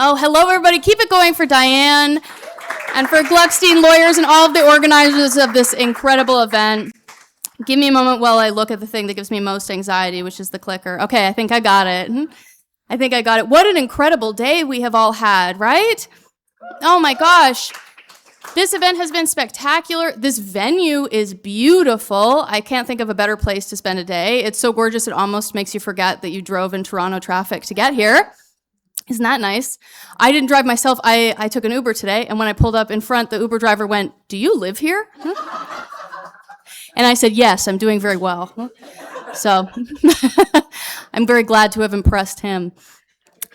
Oh, hello, everybody. Keep it going for Diane and for Gluckstein Lawyers and all of the organizers of this incredible event. Give me a moment while I look at the thing that gives me most anxiety, which is the clicker. Okay, I think I got it. What an incredible day we have all had, right? Oh my gosh. This event has been spectacular. This venue is beautiful. I can't think of a better place to spend a day. It's so gorgeous it almost makes you forget that you drove in Toronto traffic to get here. Isn't that nice? I didn't drive myself. I took an Uber today, and when I pulled up in front, the Uber driver went, "Do you live here?" And I said, "Yes, I'm doing very well." So I'm very glad to have impressed him.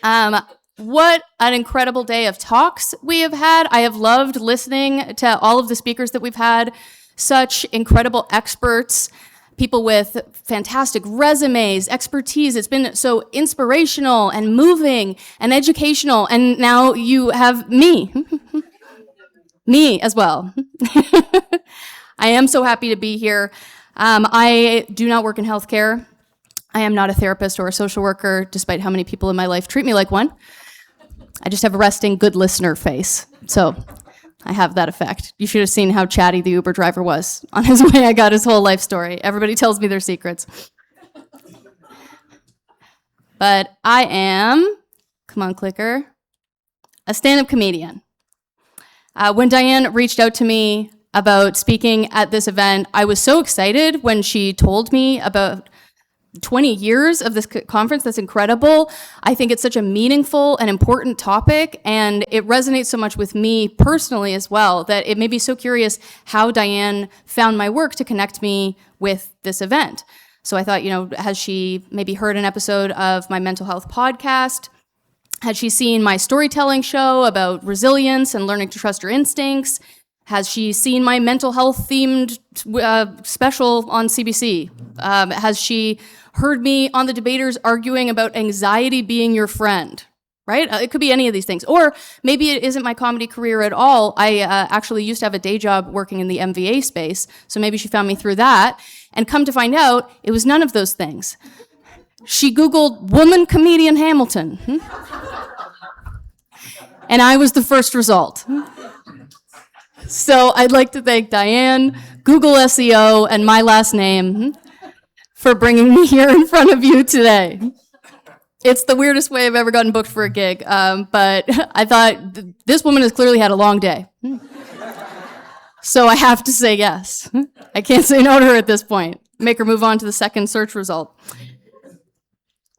What an incredible day of talks we have had. I have loved listening to all of the speakers that we've had, such incredible experts, people with fantastic resumes, expertise. It's been so inspirational and moving and educational, and now you have me. Me as well. I am so happy to be here. I do not work in healthcare. I am not a therapist or a social worker, despite how many people in my life treat me like one. I just have a resting good listener face, so I have that effect. You should have seen how chatty the Uber driver was. On his way, I got his whole life story. Everybody tells me their secrets. But I am, come on, clicker, a stand-up comedian. When Diane reached out to me about speaking at this event, I was so excited when she told me about 20 years of this conference. That's incredible. I think it's such a meaningful and important topic, and it resonates so much with me personally as well that it made me so curious how Diane found my work to connect me with this event. So I thought, has she maybe heard an episode of my mental health podcast? Had she seen my storytelling show about resilience and learning to trust your instincts? Has she seen my mental health themed special on CBC? Has she heard me on The Debaters arguing about anxiety being your friend, right? It could be any of these things. Or maybe it isn't my comedy career at all. I actually used to have a day job working in the MVA space, so maybe she found me through that. And come to find out, it was none of those things. She Googled woman comedian Hamilton. And I was the first result. So I'd like to thank Diane, Google SEO, and my last name for bringing me here in front of you today. It's the weirdest way I've ever gotten booked for a gig, but I thought this woman has clearly had a long day. So I have to say yes. I can't say no to her at this point. Make her move on to the second search result.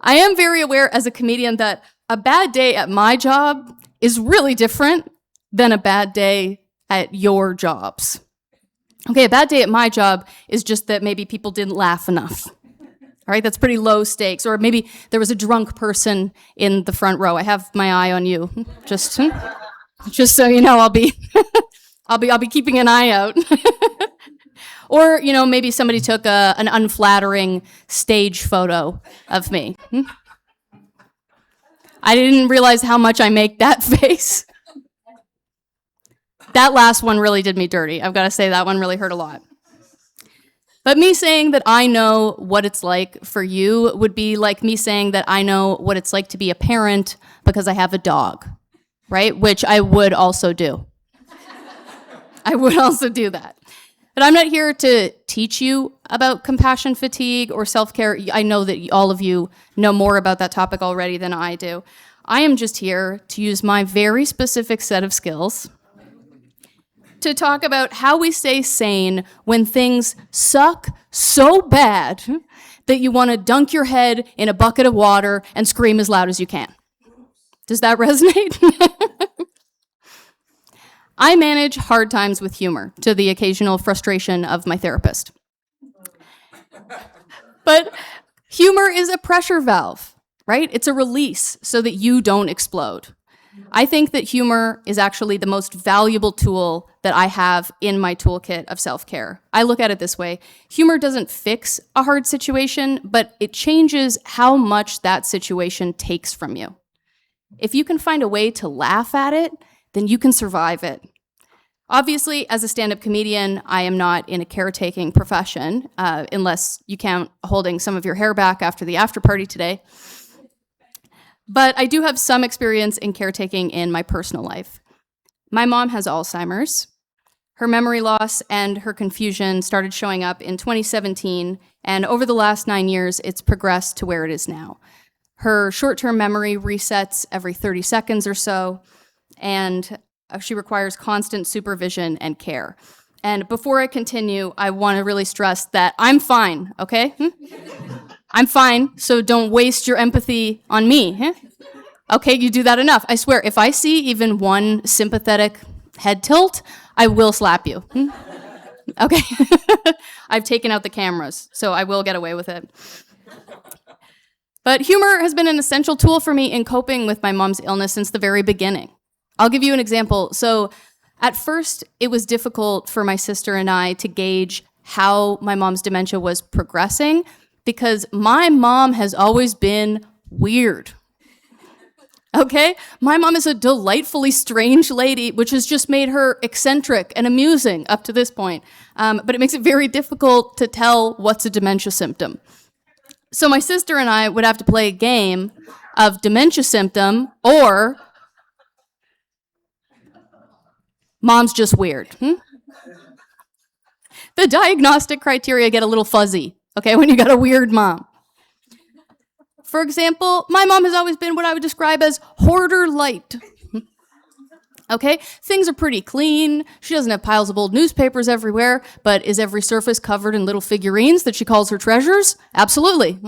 I am very aware as a comedian that a bad day at my job is really different than a bad day at your jobs. Okay, a bad day at my job is just that maybe people didn't laugh enough. All right, that's pretty low stakes. Or maybe there was a drunk person in the front row. I have my eye on you. Just so you know, I'll be keeping an eye out. Or, maybe somebody took an unflattering stage photo of me. I didn't realize how much I make that face. That last one really did me dirty. I've got to say that one really hurt a lot. But me saying that I know what it's like for you would be like me saying that I know what it's like to be a parent because I have a dog, right? Which I would also do. I would also do that. But I'm not here to teach you about compassion fatigue or self-care. I know that all of you know more about that topic already than I do. I am just here to use my very specific set of skills to talk about how we stay sane when things suck so bad that you want to dunk your head in a bucket of water and scream as loud as you can. Does that resonate? I manage hard times with humor, to the occasional frustration of my therapist. But humor is a pressure valve, right? It's a release so that you don't explode. I think that humor is actually the most valuable tool that I have in my toolkit of self-care. I look at it this way. Humor doesn't fix a hard situation, but it changes how much that situation takes from you. If you can find a way to laugh at it, then you can survive it. Obviously, as a stand-up comedian, I am not in a caretaking profession, unless you count holding some of your hair back after the after party today. But I do have some experience in caretaking in my personal life. My mom has Alzheimer's. Her memory loss and her confusion started showing up in 2017, and over the last 9 years, it's progressed to where it is now. Her short-term memory resets every 30 seconds or so, and she requires constant supervision and care. And before I continue, I want to really stress that I'm fine, okay? I'm fine, so don't waste your empathy on me. Okay, you do that enough. I swear, if I see even one sympathetic head tilt, I will slap you. Okay? I've taken out the cameras, so I will get away with it. But humor has been an essential tool for me in coping with my mom's illness since the very beginning. I'll give you an example. So at first, it was difficult for my sister and I to gauge how my mom's dementia was progressing because my mom has always been weird. Okay? My mom is a delightfully strange lady, which has just made her eccentric and amusing up to this point. But it makes it very difficult to tell what's a dementia symptom. So my sister and I would have to play a game of dementia symptom or mom's just weird. The diagnostic criteria get a little fuzzy, okay, when you got a weird mom. For example, my mom has always been what I would describe as hoarder light. Okay, things are pretty clean. She doesn't have piles of old newspapers everywhere, but is every surface covered in little figurines that she calls her treasures? Absolutely.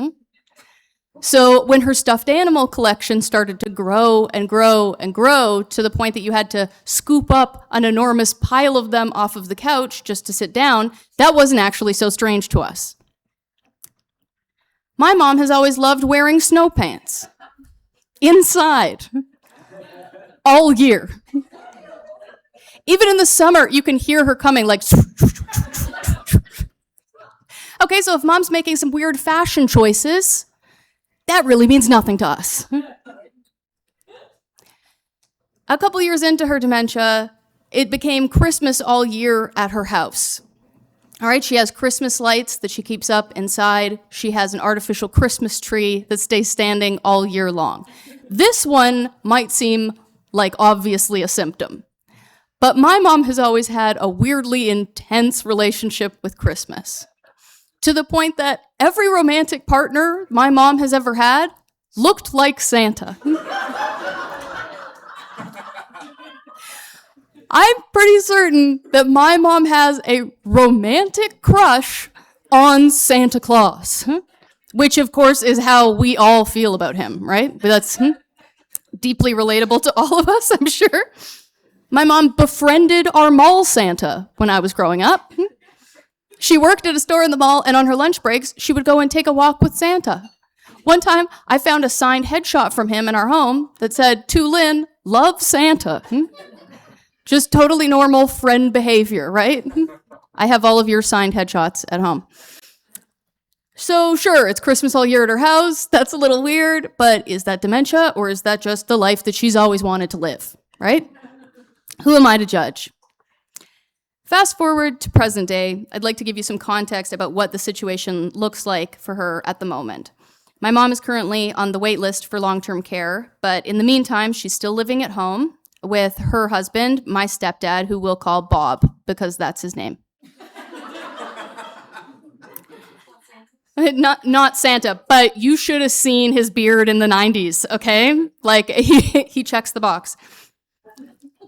So when her stuffed animal collection started to grow and grow and grow to the point that you had to scoop up an enormous pile of them off of the couch just to sit down, that wasn't actually so strange to us. My mom has always loved wearing snow pants inside all year. Even in the summer, you can hear her coming like. Okay, so if mom's making some weird fashion choices, that really means nothing to us. A couple years into her dementia, it became Christmas all year at her house. All right, she has Christmas lights that she keeps up inside. She has an artificial Christmas tree that stays standing all year long. This one might seem like obviously a symptom, but my mom has always had a weirdly intense relationship with Christmas, to the point that every romantic partner my mom has ever had looked like Santa. I'm pretty certain that my mom has a romantic crush on Santa Claus, which of course is how we all feel about him, right? But that's deeply relatable to all of us, I'm sure. My mom befriended our mall Santa when I was growing up. She worked at a store in the mall, and on her lunch breaks, she would go and take a walk with Santa. One time, I found a signed headshot from him in our home that said, "To Lynn, love Santa." Just totally normal friend behavior, right? I have all of your signed headshots at home. So sure, it's Christmas all year at her house. That's a little weird, but is that dementia or is that just the life that she's always wanted to live, right? Who am I to judge? Fast forward to present day, I'd like to give you some context about what the situation looks like for her at the moment. My mom is currently on the wait list for long-term care, but in the meantime, she's still living at home with her husband, my stepdad, who we'll call Bob, because that's his name. Not Santa, but you should have seen his beard in the 90s, okay? Like, he checks the box.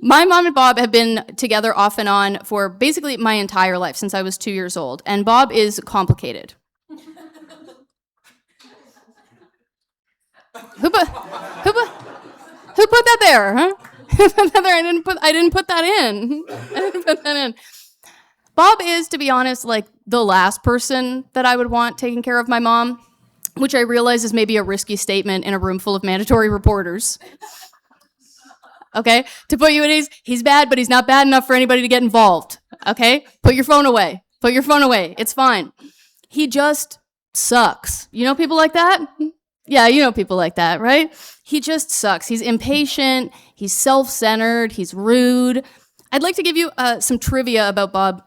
My mom and Bob have been together off and on for basically my entire life, since I was 2 years old, and Bob is complicated. Who put that there, huh? I didn't put that in. Bob is, to be honest, like the last person that I would want taking care of my mom, which I realize is maybe a risky statement in a room full of mandatory reporters. Okay? To put you at ease, he's bad, but he's not bad enough for anybody to get involved. Okay? Put your phone away. It's fine. He just sucks. You know people like that? Yeah, you know people like that, right? He just sucks. He's impatient, he's self-centered, he's rude. I'd like to give you some trivia about Bob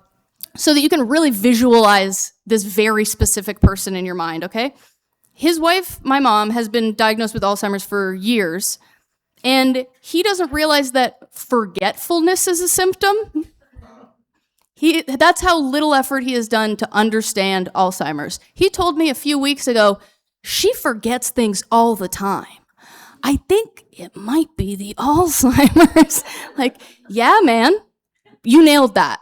so that you can really visualize this very specific person in your mind, okay? His wife, my mom, has been diagnosed with Alzheimer's for years, and he doesn't realize that forgetfulness is a symptom. That's how little effort he has done to understand Alzheimer's. He told me a few weeks ago, she forgets things all the time. I think it might be the Alzheimer's. Like, yeah, man, you nailed that.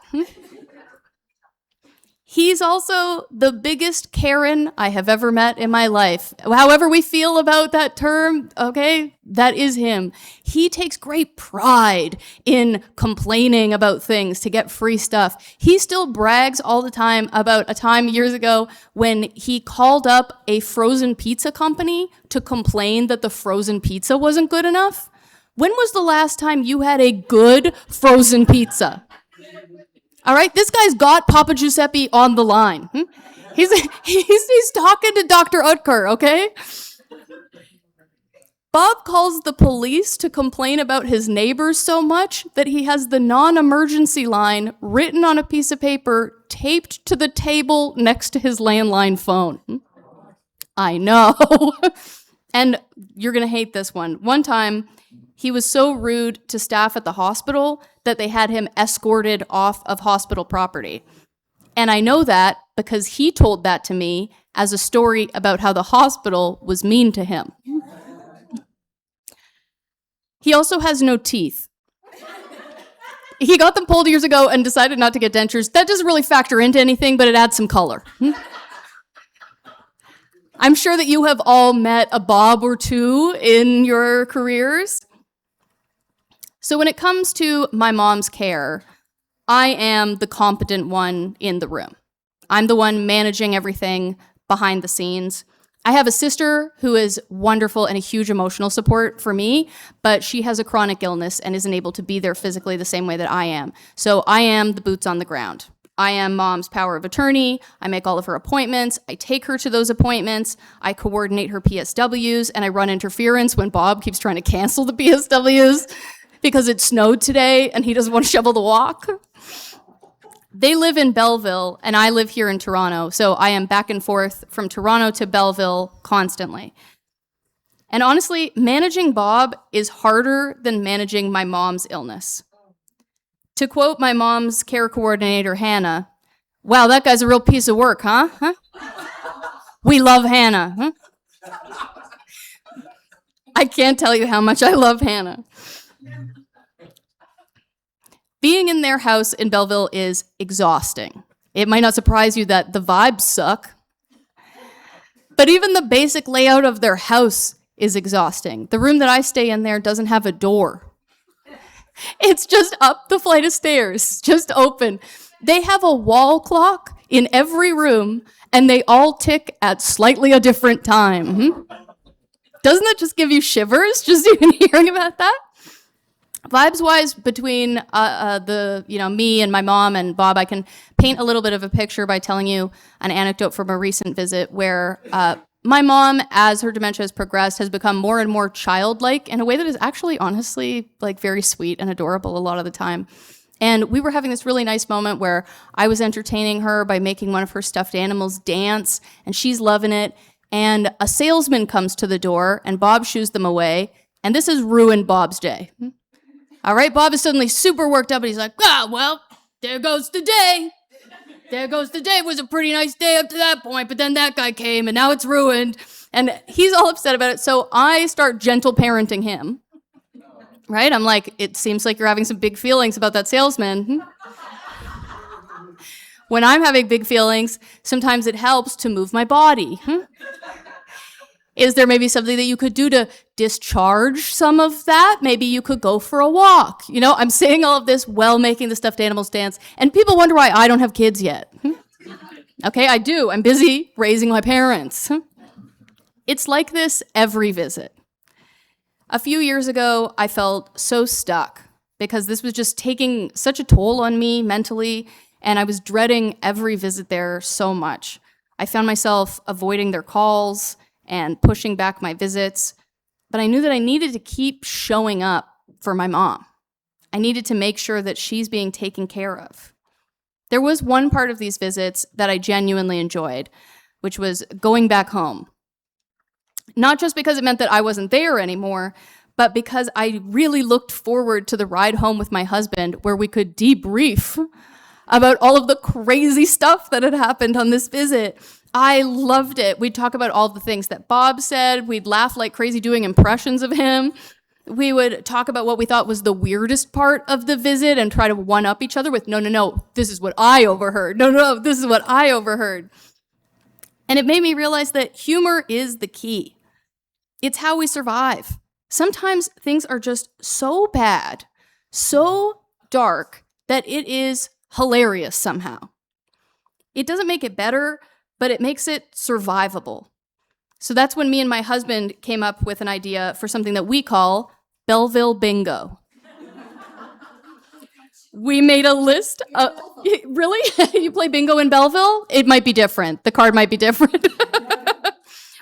He's also the biggest Karen I have ever met in my life. However we feel about that term, okay, that is him. He takes great pride in complaining about things to get free stuff. He still brags all the time about a time years ago when he called up a frozen pizza company to complain that the frozen pizza wasn't good enough. When was the last time you had a good frozen pizza? All right, this guy's got Papa Giuseppe on the line. He's talking to Dr. Utker, okay? Bob calls the police to complain about his neighbors so much that he has the non-emergency line written on a piece of paper taped to the table next to his landline phone. I know. And you're going to hate this one. One time, he was so rude to staff at the hospital that they had him escorted off of hospital property. And I know that because he told that to me as a story about how the hospital was mean to him. He also has no teeth. He got them pulled years ago and decided not to get dentures. That doesn't really factor into anything, but it adds some color. I'm sure that you have all met a Bob or two in your careers. So when it comes to my mom's care, I am the competent one in the room. I'm the one managing everything behind the scenes. I have a sister who is wonderful and a huge emotional support for me, but she has a chronic illness and isn't able to be there physically the same way that I am. So I am the boots on the ground. I am mom's power of attorney. I make all of her appointments. I take her to those appointments. I coordinate her PSWs, and I run interference when Bob keeps trying to cancel the PSWs because it snowed today and he doesn't want to shovel the walk. They live in Belleville, and I live here in Toronto, so I am back and forth from Toronto to Belleville constantly. And honestly, managing Bob is harder than managing my mom's illness. To quote my mom's care coordinator, Hannah, "Wow, that guy's a real piece of work, huh? We love Hannah." I can't tell you how much I love Hannah. Being in their house in Belleville is exhausting. It might not surprise you that the vibes suck, but even the basic layout of their house is exhausting. The room that I stay in there doesn't have a door. It's just up the flight of stairs, just open. They have a wall clock in every room, and they all tick at slightly a different time. Doesn't that just give you shivers, just even hearing about that? Vibes-wise, between me and my mom and Bob, I can paint a little bit of a picture by telling you an anecdote from a recent visit where my mom, as her dementia has progressed, has become more and more childlike in a way that is actually, honestly, like very sweet and adorable a lot of the time. And we were having this really nice moment where I was entertaining her by making one of her stuffed animals dance, and she's loving it. And a salesman comes to the door, and Bob shoos them away, and this has ruined Bob's day. All right, Bob is suddenly super worked up, and he's like, well, there goes the day. There goes the day. It was a pretty nice day up to that point, but then that guy came, and now it's ruined. And he's all upset about it, so I start gentle parenting him. Right? I'm like, it seems like you're having some big feelings about that salesman. When I'm having big feelings, sometimes it helps to move my body. Is there maybe something that you could do to discharge some of that? Maybe you could go for a walk. You know, I'm saying all of this while making the stuffed animals dance, and people wonder why I don't have kids yet. Okay, I do. I'm busy raising my parents. It's like this every visit. A few years ago, I felt so stuck because this was just taking such a toll on me mentally, and I was dreading every visit there so much. I found myself avoiding their calls and pushing back my visits, but I knew that I needed to keep showing up for my mom. I needed to make sure that she's being taken care of. There was one part of these visits that I genuinely enjoyed, which was going back home. Not just because it meant that I wasn't there anymore, but because I really looked forward to the ride home with my husband where we could debrief about all of the crazy stuff that had happened on this visit. I loved it. We'd talk about all the things that Bob said. We'd laugh like crazy doing impressions of him. We would talk about what we thought was the weirdest part of the visit and try to one-up each other with, no, this is what I overheard. No, this is what I overheard. And it made me realize that humor is the key. It's how we survive. Sometimes things are just so bad, so dark, that it is hilarious somehow. It doesn't make it better, but it makes it survivable. So that's when me and my husband came up with an idea for something that we call Belleville Bingo. We made a list of, really? You play bingo in Belleville? It might be different. The card might be different.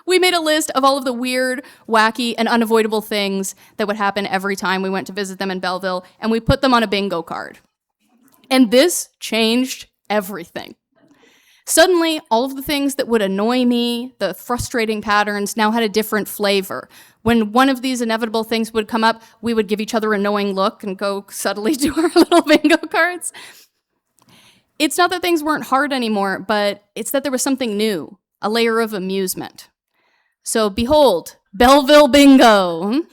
We made a list of all of the weird, wacky, and unavoidable things that would happen every time we went to visit them in Belleville, and we put them on a bingo card. And this changed everything. Suddenly, all of the things that would annoy me, the frustrating patterns, now had a different flavor. When one of these inevitable things would come up, we would give each other an annoying look and go subtly to our little bingo cards. It's not that things weren't hard anymore, but it's that there was something new, a layer of amusement. So behold, Belleville Bingo,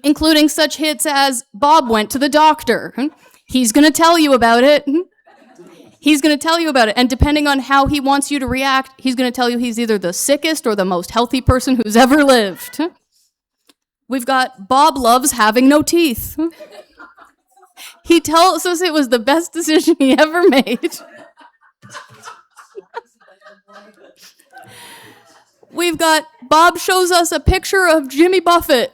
including such hits as Bob went to the doctor. He's going to tell you about it. He's going to tell you about it. And depending on how he wants you to react, he's going to tell you he's either the sickest or the most healthy person who's ever lived. We've got Bob loves having no teeth. He tells us it was the best decision he ever made. We've got Bob shows us a picture of Jimmy Buffett.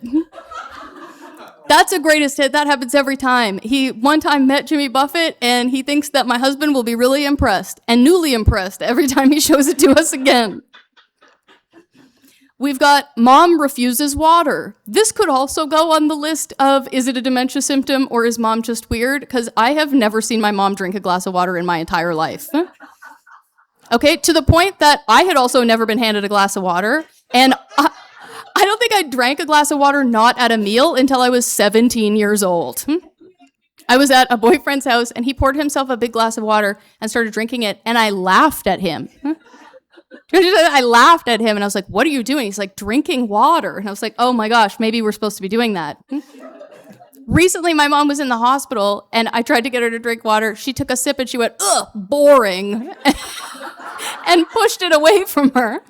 That's a greatest hit. That happens every time. He one time met Jimmy Buffett, and he thinks that my husband will be really impressed, and newly impressed every time he shows it to us again. We've got Mom refuses water. This could also go on the list of, is it a dementia symptom or is Mom just weird? Because I have never seen my mom drink a glass of water in my entire life. Okay, to the point that I had also never been handed a glass of water, and I don't think I drank a glass of water not at a meal until I was 17 years old. I was at a boyfriend's house, and he poured himself a big glass of water and started drinking it, and I laughed at him. I laughed at him, and I was like, what are you doing? He's like, drinking water. And I was like, oh my gosh, maybe we're supposed to be doing that. Recently, my mom was in the hospital, and I tried to get her to drink water. She took a sip, and she went, ugh, boring, and pushed it away from her.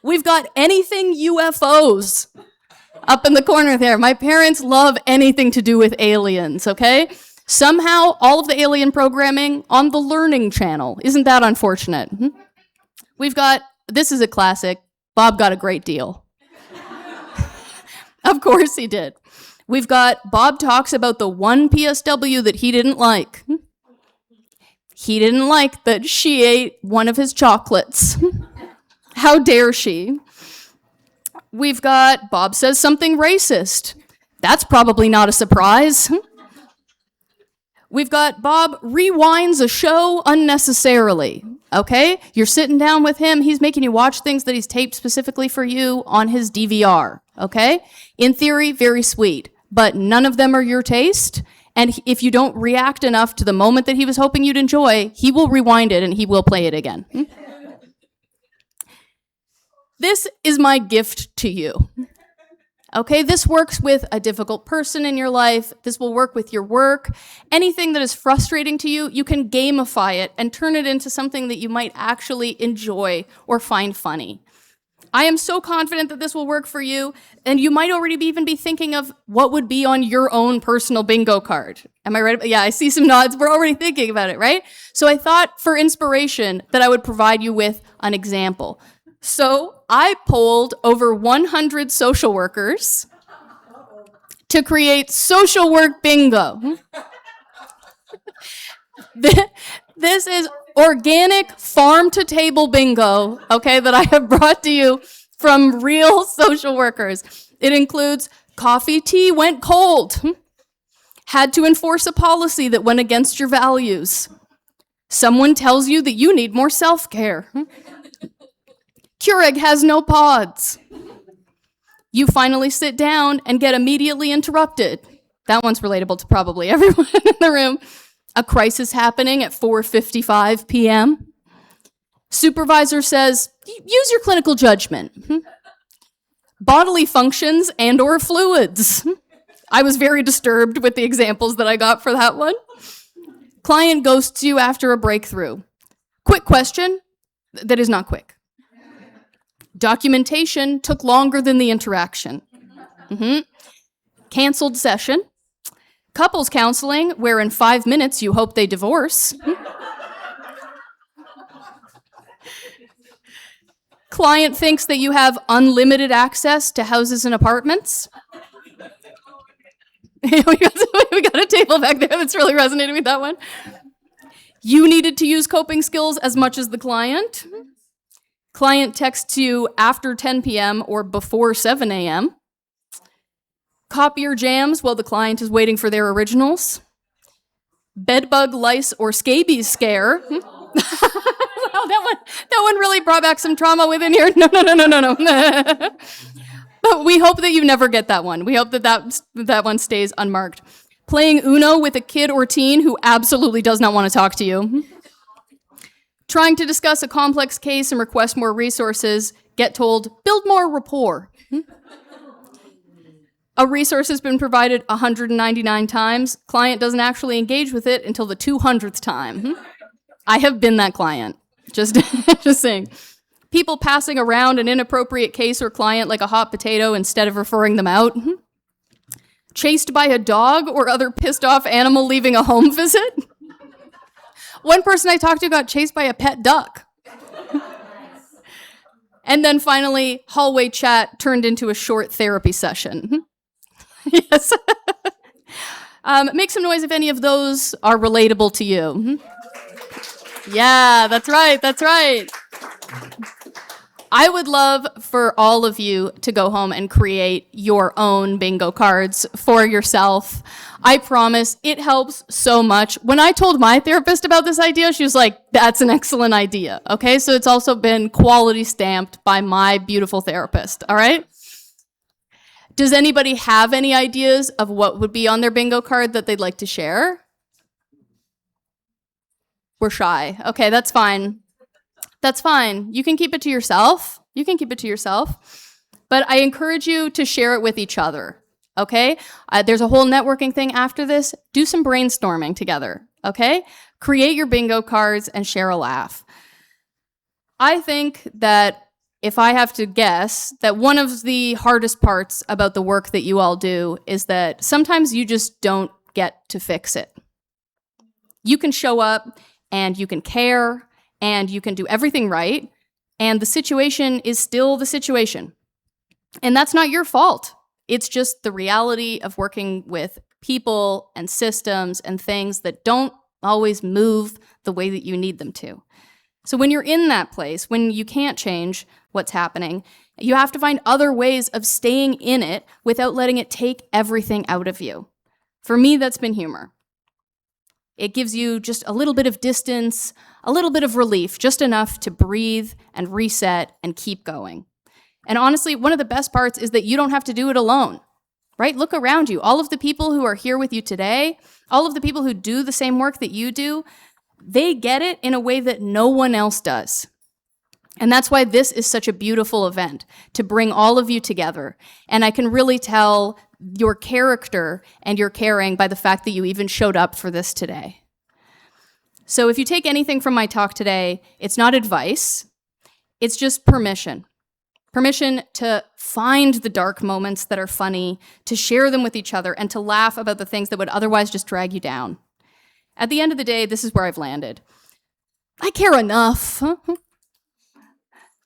We've got anything UFOs up in the corner there. My parents love anything to do with aliens, okay? Somehow, all of the alien programming on the Learning Channel. Isn't that unfortunate? We've got, this is a classic, Bob got a great deal. Of course he did. We've got Bob talks about the one PSW that he didn't like. He didn't like that she ate one of his chocolates. How dare she? We've got Bob says something racist. That's probably not a surprise. We've got Bob rewinds a show unnecessarily. Okay? You're sitting down with him. He's making you watch things that he's taped specifically for you on his DVR. Okay? In theory, very sweet. But none of them are your taste. And if you don't react enough to the moment that he was hoping you'd enjoy, he will rewind it and he will play it again. This is my gift to you. Okay, this works with a difficult person in your life. This will work with your work. Anything that is frustrating to you, you can gamify it and turn it into something that you might actually enjoy or find funny. I am so confident that this will work for you, and you might already even be thinking of what would be on your own personal bingo card. Am I right? Yeah, I see some nods. We're already thinking about it, right? So I thought for inspiration that I would provide you with an example. So I polled over 100 social workers to create social work bingo. This is organic farm-to-table bingo, okay, that I have brought to you from real social workers. It includes coffee, tea went cold, had to enforce a policy that went against your values. Someone tells you that you need more self-care. Keurig has no pods. You finally sit down and get immediately interrupted. That one's relatable to probably everyone in the room. A crisis happening at 4:55 p.m. Supervisor says, use your clinical judgment. Bodily functions and or fluids. I was very disturbed with the examples that I got for that one. Client ghosts you after a breakthrough. Quick question that is not quick. Documentation took longer than the interaction. Canceled session. Couples counseling, where in 5 minutes you hope they divorce. Client thinks that you have unlimited access to houses and apartments. we got a table back there that's really resonating with that one. You needed to use coping skills as much as the client. Client texts you after 10 p.m. or before 7 a.m. Copier jams while the client is waiting for their originals. Bedbug, lice, or scabies scare. Wow, that one really brought back some trauma within here. No. But we hope that you never get that one. We hope that one stays unmarked. Playing Uno with a kid or teen who absolutely does not want to talk to you. Trying to discuss a complex case and request more resources, get told, build more rapport. A resource has been provided 199 times. Client doesn't actually engage with it until the 200th time. I have been that client. Just saying. People passing around an inappropriate case or client like a hot potato instead of referring them out. Chased by a dog or other pissed off animal leaving a home visit. One person I talked to got chased by a pet duck. And then finally, hallway chat turned into a short therapy session. Yes. Make some noise if any of those are relatable to you. Yeah, that's right. I would love for all of you to go home and create your own bingo cards for yourself. I promise it helps so much. When I told my therapist about this idea, she was like, that's an excellent idea. Okay, so it's also been quality stamped by my beautiful therapist, all right? Does anybody have any ideas of what would be on their bingo card that they'd like to share? We're shy. Okay, that's fine. That's fine. You can keep it to yourself. But I encourage you to share it with each other, okay? There's a whole networking thing after this. Do some brainstorming together, okay? Create your bingo cards and share a laugh. I think that if I have to guess, that one of the hardest parts about the work that you all do is that sometimes you just don't get to fix it. You can show up and you can care and you can do everything right, and the situation is still the situation. And that's not your fault. It's just the reality of working with people and systems and things that don't always move the way that you need them to. So when you're in that place, when you can't change what's happening, you have to find other ways of staying in it without letting it take everything out of you. For me, that's been humor. It gives you just a little bit of distance, a little bit of relief, just enough to breathe and reset and keep going. And honestly, one of the best parts is that you don't have to do it alone, right? Look around you. All of the people who are here with you today, all of the people who do the same work that you do, they get it in a way that no one else does. And that's why this is such a beautiful event, to bring all of you together. And I can really tell your character and your caring by the fact that you even showed up for this today. So if you take anything from my talk today, it's not advice, it's just permission. Permission to find the dark moments that are funny, to share them with each other, and to laugh about the things that would otherwise just drag you down. At the end of the day, this is where I've landed. I care enough.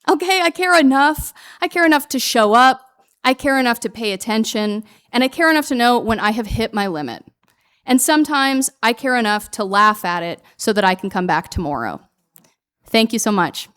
Okay, I care enough. I care enough to show up. I care enough to pay attention. And I care enough to know when I have hit my limit. And sometimes I care enough to laugh at it so that I can come back tomorrow. Thank you so much.